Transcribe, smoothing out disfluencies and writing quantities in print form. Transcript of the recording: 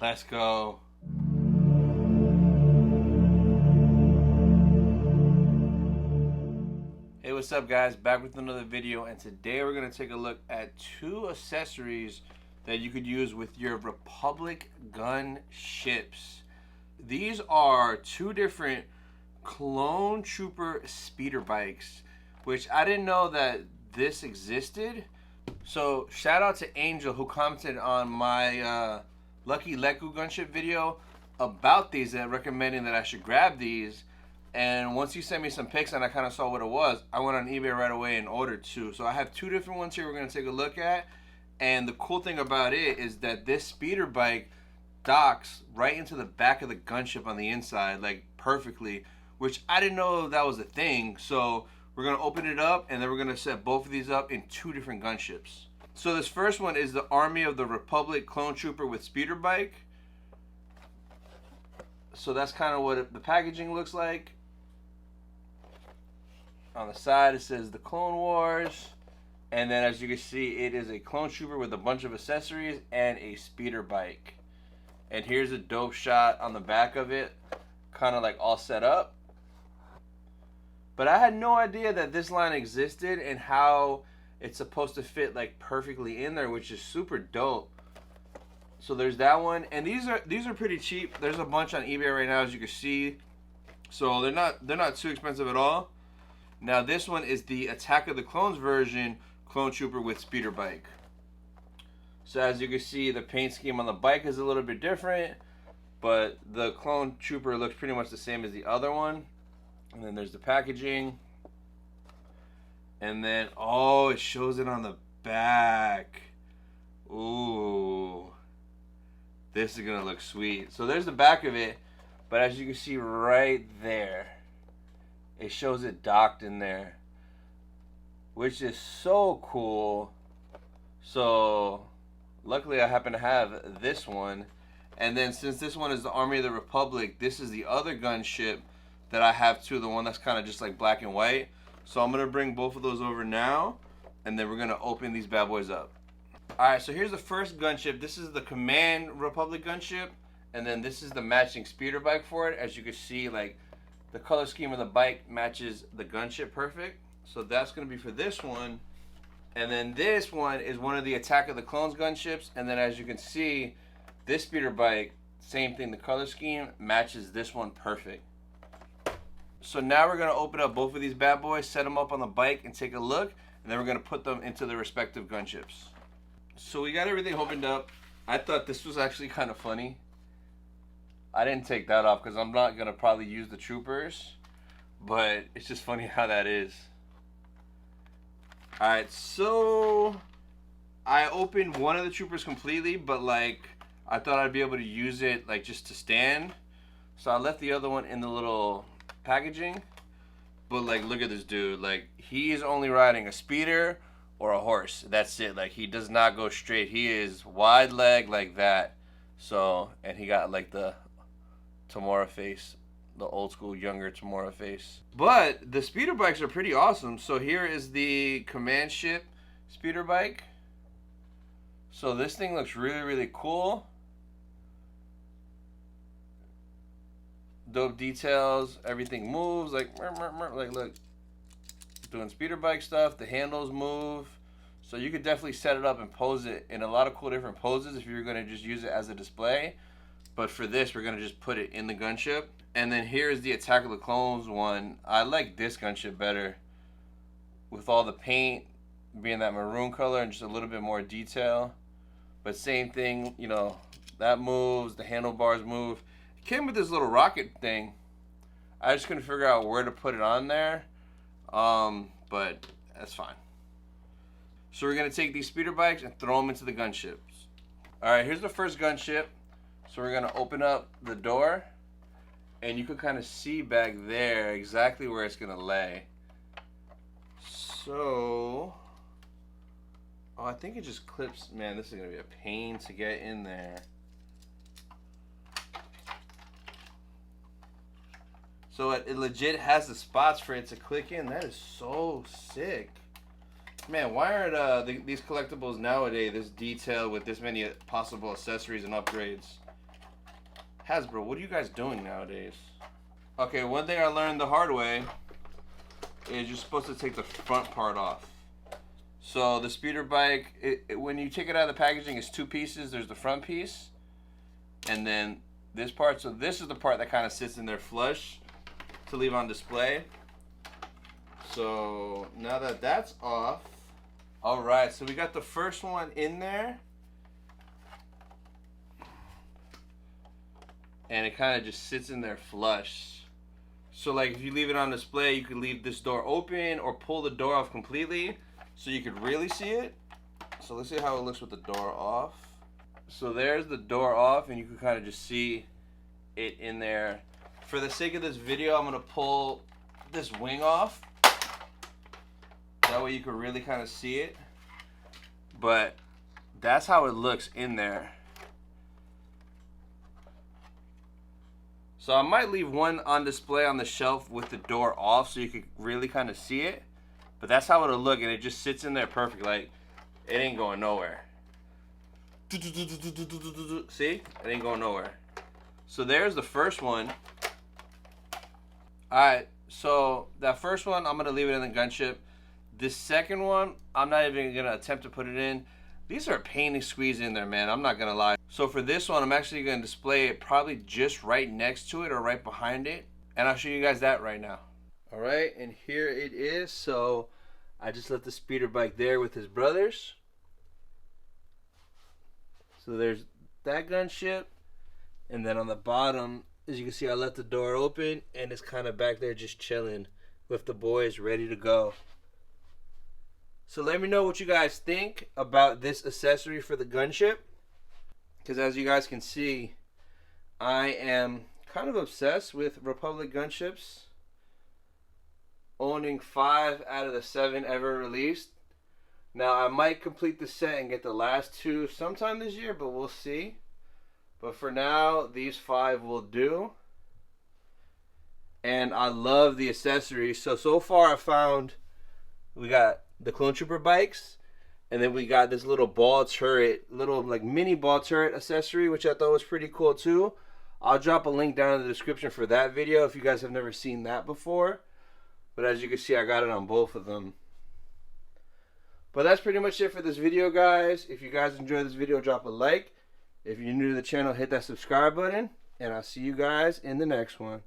Let's go. Hey, what's up guys? Back with another video, and today we're going to take a look at two accessories that you could use with your Republic Gunships. These are two different clone trooper speeder bikes, which I didn't know that this existed. So shout out to Angel, who commented on my Lucky Leku Gunship video about these and recommending that I should grab these. And once you sent me some pics and I kind of saw what it was, I went on eBay right away and ordered two. So I have two different ones here we're going to take a look at. And the cool thing about it is that this speeder bike docks right into the back of the gunship on the inside, like perfectly, which I didn't know that was a thing. So we're going to open it up, and then we're going to set both of these up in two different gunships. So this first one is the Army of the Republic Clone Trooper with speeder bike. So that's kind of what the packaging looks like. On the side it says the Clone Wars, and then as you can see, it is a clone trooper with a bunch of accessories and a speeder bike. And here's a dope shot on the back of it, kind of like all set up. But I had no idea that this line existed and how it's supposed to fit like perfectly in there, which is super dope. So there's that one, and these are pretty cheap. There's a bunch on eBay right now, as you can see. So they're not too expensive at all. Now this one is the Attack of the Clones version clone trooper with speeder bike. So as you can see, the paint scheme on the bike is a little bit different, but the clone trooper looks pretty much the same as the other one. And then there's the packaging. And then, oh, it shows it on the back. Ooh. This is gonna look sweet. So there's the back of it, but as you can see right there, it shows it docked in there, which is so cool. So luckily I happen to have this one. And then since this one is the Army of the Republic, this is the other gunship that I have too, the one that's kind of just like black and white. So I'm gonna bring both of those over now, and then we're gonna open these bad boys up. Alright, so here's the first gunship. This is the Command Republic gunship, and then this is the matching speeder bike for it. As you can see, like, the color scheme of the bike matches the gunship perfect. So that's going to be for this one. And then this one is one of the Attack of the Clones gunships. And then as you can see, this speeder bike, same thing, the color scheme matches this one perfect. So now we're going to open up both of these bad boys, set them up on the bike, and take a look. And then we're going to put them into their respective gunships. So we got everything opened up. I thought this was actually kind of funny. I didn't take that off because I'm not going to probably use the troopers, but it's just funny how that is. Alright, so I opened one of the troopers completely, but like I thought I'd be able to use it like just to stand. So I left the other one in the little packaging. But like, look at this dude. Like, he is only riding a speeder or a horse. That's it. Like, he does not go straight. He is wide leg like that. So, and he got like the Tamora face, the old school younger Tamora face. But the speeder bikes are pretty awesome. So here is the Command Ship speeder bike. So this thing looks really, really cool. Dope details. Everything moves like look, doing speeder bike stuff. The handles move. So you could definitely set it up and pose it in a lot of cool different poses if you're going to just use it as a display. But for this, we're going to just put it in the gunship. And then here's the Attack of the Clones one. I like this gunship better, with all the paint being that maroon color and just a little bit more detail. But same thing, you know, that moves, the handlebars move. It came with this little rocket thing. I just couldn't figure out where to put it on there. But that's fine. So we're going to take these speeder bikes and throw them into the gunships. Alright, here's the first gunship. So we're going to open up the door, and you can kind of see back there exactly where it's going to lay. So, oh, I think it just clips. Man, this is going to be a pain to get in there. So it legit has the spots for it to click in. That is so sick. Man, why aren't these collectibles nowadays this detailed with this many possible accessories and upgrades? Hasbro, what are you guys doing nowadays? Okay, one thing I learned the hard way is you're supposed to take the front part off. So the speeder bike, when you take it out of the packaging, it's 2 pieces. There's the front piece, and then this part. So this is the part that kind of sits in there flush to leave on display. So now that that's off, all right, so we got the first one in there. And it kind of just sits in there flush. So like if you leave it on display, you could leave this door open or pull the door off completely so you could really see it. So let's see how it looks with the door off. So there's the door off, and you can kind of just see it in there. For the sake of this video, I'm gonna pull this wing off. That way you can really kind of see it. But that's how it looks in there. So I might leave one on display on the shelf with the door off so you could really kind of see it. But that's how it'll look, and it just sits in there perfect. Like, it ain't going nowhere. See? It ain't going nowhere. So there's the first one. Alright, so that first one, I'm going to leave it in the gunship. This second one, I'm not even going to attempt to put it in. These are a pain to squeeze in there, man. I'm not going to lie. So for this one, I'm actually going to display it probably just right next to it or right behind it. And I'll show you guys that right now. All right, and here it is. So I just left the speeder bike there with his brothers. So there's that gunship. And then on the bottom, as you can see, I left the door open. And it's kind of back there just chilling with the boys ready to go. So let me know what you guys think about this accessory for the gunship. Because as you guys can see, I am kind of obsessed with Republic Gunships. Owning 5 out of the 7 ever released. Now I might complete the set and get the last 2 sometime this year, but we'll see. But for now, these 5 will do. And I love the accessories. So far I found we got the Clone Trooper bikes, and then we got this little ball turret, little like mini ball turret accessory, which I thought was pretty cool too. I'll drop a link down in the description for that video if you guys have never seen that before. But as you can see, I got it on both of them. But that's pretty much it for this video, guys. If you guys enjoyed this video, drop a like. If you're new to the channel, hit that subscribe button, and I'll see you guys in the next one.